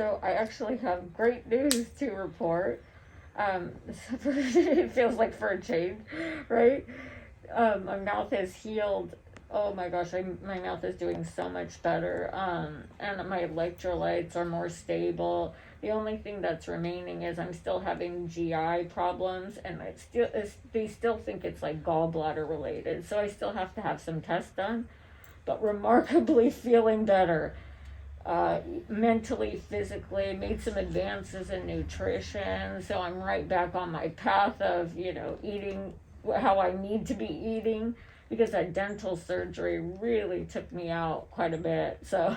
So I actually have great news to report. It feels like for a change, right? My mouth has healed. Oh my gosh, my mouth is doing so much better. And my electrolytes are more stable. The only thing that's remaining is I'm still having GI problems, and they still think it's like gallbladder related. So I still have to have some tests done, but remarkably feeling better. Mentally, physically, made some advances in nutrition. So I'm right back on my path of, eating how I need to be eating, because that dental surgery really took me out quite a bit. So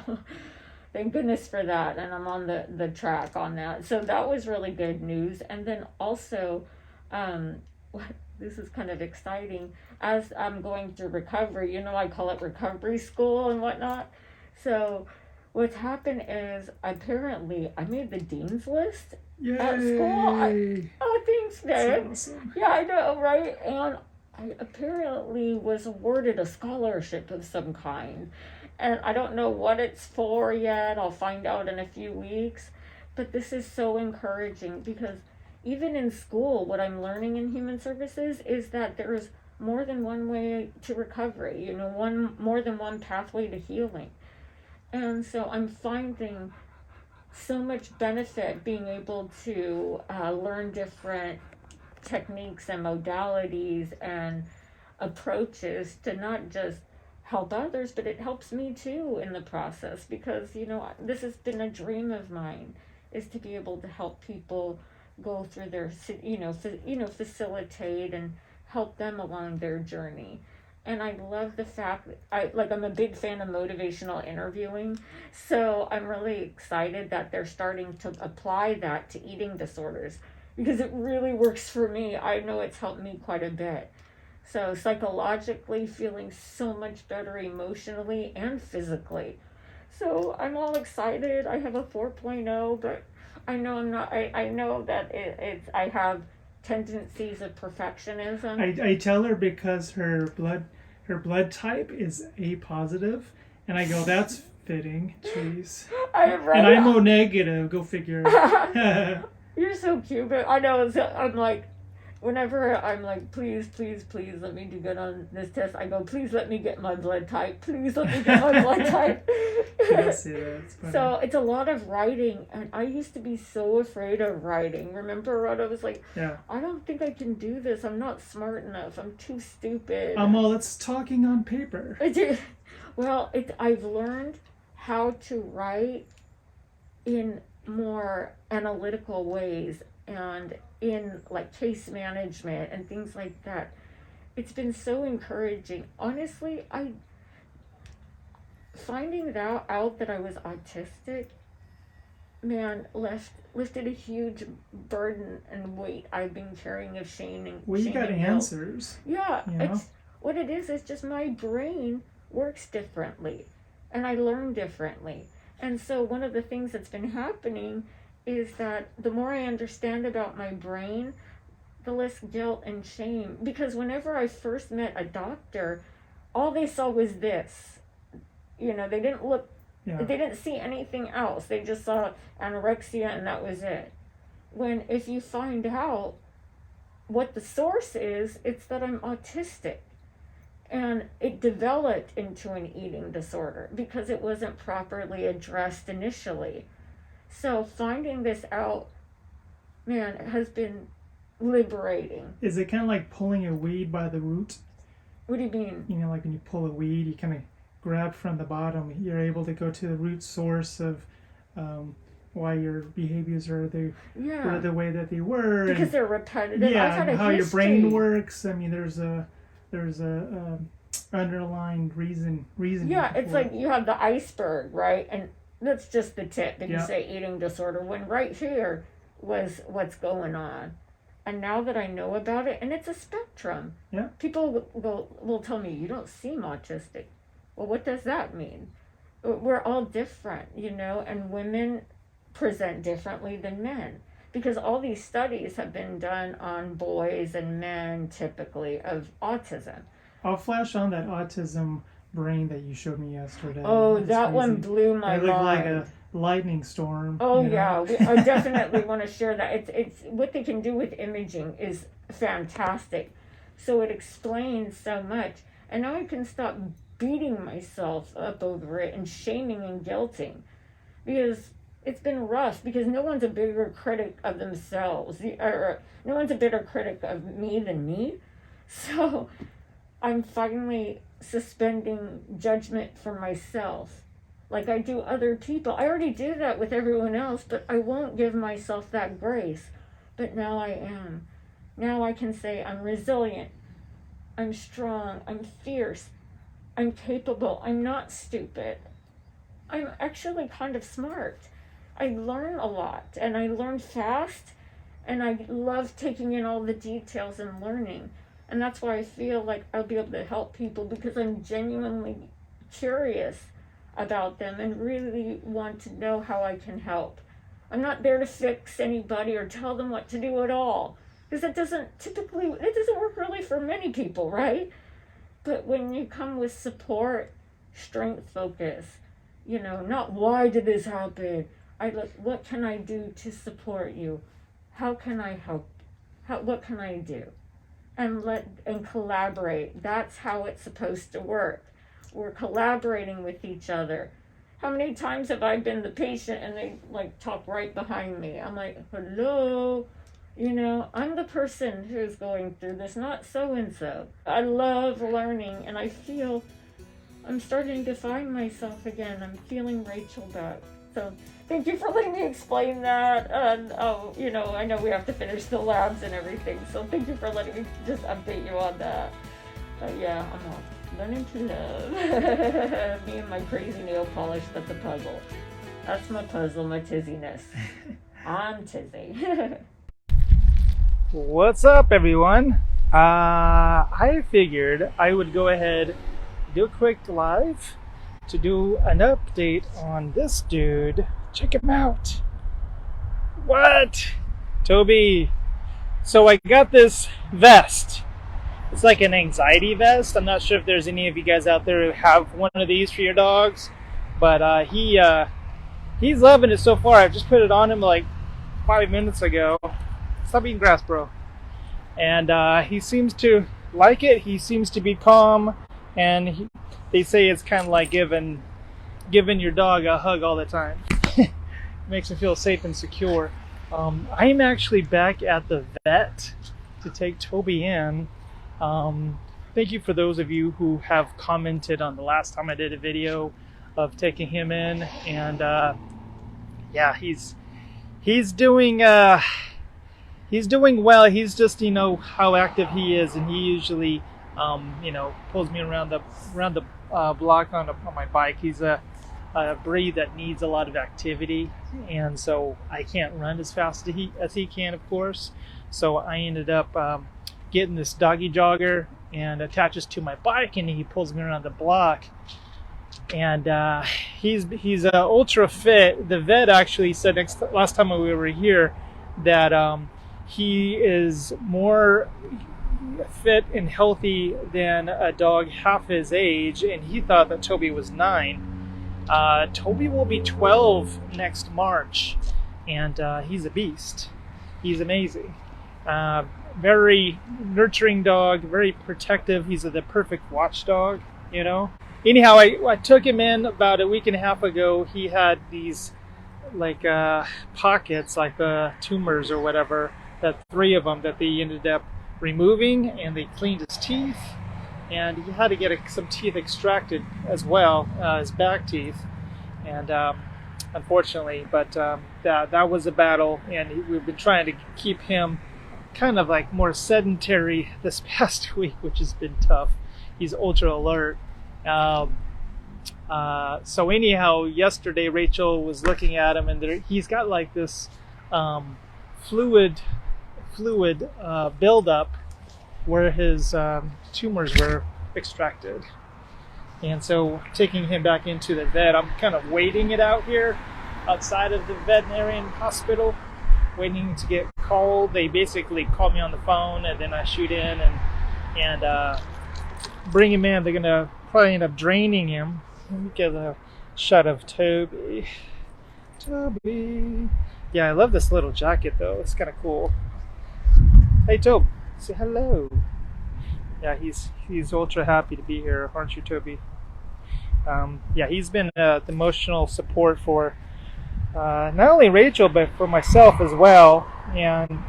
thank goodness for that. And I'm on the track on that. So that was really good news. And then also, this is kind of exciting. As I'm going through recovery, I call it recovery school and whatnot. So what's happened is apparently I made the dean's list. Yay. At school. Thanks, babe. Awesome. Yeah, I know, right? And I apparently was awarded a scholarship of some kind. And I don't know what it's for yet. I'll find out in a few weeks. But this is so encouraging, because even in school, what I'm learning in human services is that there's more than one way to recovery, more than one pathway to healing. And so I'm finding so much benefit being able to learn different techniques and modalities and approaches to not just help others, but it helps me too in the process, because this has been a dream of mine, is to be able to help people go through their facilitate and help them along their journey. And I love the fact that I'm a big fan of motivational interviewing. So I'm really excited that they're starting to apply that to eating disorders, because it really works for me. I know it's helped me quite a bit. So psychologically, feeling so much better emotionally and physically. So I'm all excited. I have a 4.0, but I know I'm not. I know that I have tendencies of perfectionism. I tell her, because her blood type is A positive, and I go, that's fitting. Jeez. Right. And I'm O negative. Go figure. You're so cute, but I know I'm like, whenever I'm like, please let me do good on this test, I go, please let me get my blood type. Please let me get my blood type. I see that. It's funny. So it's a lot of writing, and I used to be so afraid of writing. Remember, Rhoda was like, yeah, I don't think I can do this. I'm not smart enough. I'm too stupid. It's talking on paper. Well, I've learned how to write in more analytical ways, and in like case management and things like that. It's been so encouraging. Honestly, finding out that I was autistic, man, lifted a huge burden and weight I've been carrying of shame and well, you shame got and answers. guilt. Yeah, it's what it is just my brain works differently, and I learn differently. And so one of the things that's been happening is that the more I understand about my brain, the less guilt and shame. Because whenever I first met a doctor, all they saw was this. They didn't look, they didn't see anything else. They just saw anorexia, and that was it. When if you find out what the source is, it's that I'm autistic. And it developed into an eating disorder because it wasn't properly addressed initially. So finding this out, man, has been liberating. Is it kind of like pulling a weed by the root? What do you mean? Like when you pull a weed, you kind of grab from the bottom. You're able to go to the root source of why your behaviors are the way that they were. Because they're repetitive. Yeah, I've had how history. your brain works. I mean, there's a underlying reason. Yeah, it's like you have the iceberg, right? And that's just the tip. And you say eating disorder, when right here was what's going on. And now that I know about it, and it's a spectrum. Yeah. People will tell me, you don't seem autistic. Well, what does that mean? We're all different, and women present differently than men. Because all these studies have been done on boys and men, typically, of autism. I'll flash on that autism brain that you showed me yesterday. Oh, that one blew my mind. It looked like a lightning storm. Oh, yeah. I definitely want to share that. It's what they can do with imaging is fantastic. So it explains so much. And now I can stop beating myself up over it and shaming and guilting. Because it's been rough, because no one's a bigger critic of themselves. Or no one's a better critic of me than me. So I'm finally suspending judgment for myself like I do other people. I already do that with everyone else, but I won't give myself that grace. But now I am. Now I can say I'm resilient, I'm strong, I'm fierce, I'm capable, I'm not stupid. I'm actually kind of smart. I learn a lot, and I learn fast, and I love taking in all the details and learning. And that's why I feel like I'll be able to help people, because I'm genuinely curious about them and really want to know how I can help. I'm not there to fix anybody or tell them what to do at all, because it doesn't work really for many people, right? But when you come with support, strength, focus, not why did this happen? I look, what can I do to support you? How can I help? What can I do? And collaborate. That's how it's supposed to work. We're collaborating with each other. How many times have I been the patient and they talk right behind me? I'm like, hello, I'm the person who's going through this, not so-and-so. I love learning, and I feel I'm starting to find myself again. I'm feeling Rachel back. So thank you for letting me explain that. And, I know we have to finish the labs and everything. So thank you for letting me just update you on that. But yeah, I'm learning to love me and my crazy nail polish. That's a puzzle. That's my puzzle, my tizziness. I'm tizzy. What's up, everyone? I figured I would go ahead, do a quick live to do an update on this dude. Check him out. What? Toby. So I got this vest. It's like an anxiety vest. I'm not sure if there's any of you guys out there who have one of these for your dogs, but he's loving it so far. I just put it on him like 5 minutes ago. Stop eating grass, bro. And he seems to like it. He seems to be calm, and they say it's kind of like giving your dog a hug all the time. Makes him feel safe and secure. I'm actually back at the vet to take Toby in. Thank you for those of you who have commented on the last time I did a video of taking him in, and yeah, he's doing well. He's just, how active he is, and he usually pulls me around the block on my bike. He's a breed that needs a lot of activity, and so I can't run as fast as he can, of course. So I ended up getting this doggy jogger and attaches to my bike, and he pulls me around the block. And he's ultra fit. The vet actually said last time we were here that he is more fit and healthy than a dog half his age, and he thought that Toby was 9. Toby will be 12 next March, and he's a beast. He's amazing. Very nurturing dog, very protective. He's the perfect watchdog, Anyhow, I took him in about a week and a half ago. He had these pockets, like tumors or whatever, that 3 of them that they ended up removing, and they cleaned his teeth, and he had to get some teeth extracted as well, his back teeth, and unfortunately, but that was a battle, and we've been trying to keep him kind of like more sedentary this past week, which has been tough. He's ultra alert. So anyhow, yesterday Rachel was looking at him, and he's got like this fluid buildup where his tumors were extracted. And so taking him back into the vet, I'm kind of waiting it out here outside of the veterinarian hospital, waiting to get called. They basically call me on the phone, and then I shoot in, and bring him in. They're gonna probably end up draining him. Let me get a shot of Toby. Toby. Yeah, I love this little jacket though. It's kind of cool. Hey Toby, say hello. Yeah, he's ultra happy to be here, aren't you, Toby? Yeah, he's been the emotional support for not only Rachel but for myself as well. And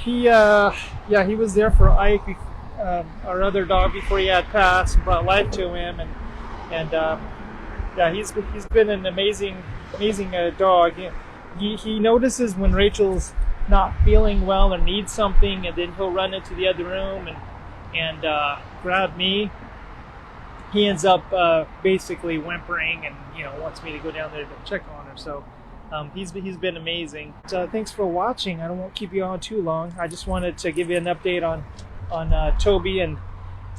he was there for Ike, our other dog, before he had passed, and brought life to him. And yeah, he's been an amazing dog. He notices when Rachel's not feeling well or needs something, and then he'll run into the other room and grab me. He ends up basically whimpering and wants me to go down there to check on her. So he's been amazing. So thanks for watching. I don't want to keep you on too long. I just wanted to give you an update on Toby and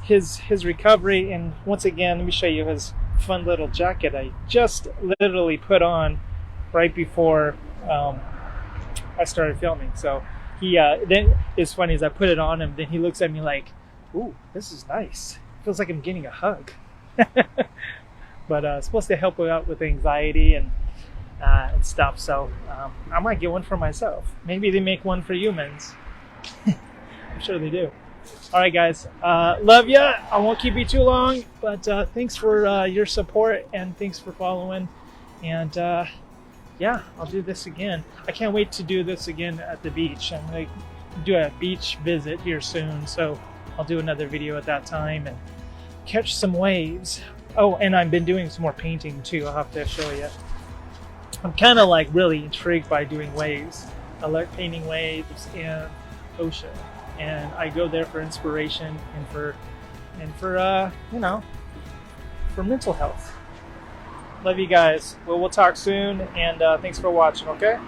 his recovery. And once again, let me show you his fun little jacket I just literally put on right before I started filming. So he then it's funny as I put it on him, then he looks at me like, "Ooh, this is nice. Feels like I'm getting a hug." But it's supposed to help out with anxiety and stuff. So I might get one for myself. Maybe they make one for humans. I'm sure they do. All right, guys. Love ya. I won't keep you too long, but thanks for your support and thanks for following. And yeah, I'll do this again. I can't wait to do this again at the beach. I'm going to do a beach visit here soon, so I'll do another video at that time and catch some waves. Oh, and I've been doing some more painting too. I'll have to show you. I'm kind of like really intrigued by doing waves. I like painting waves and ocean, and I go there for inspiration and for for mental health. Love you guys. Well, we'll talk soon, and thanks for watching, okay?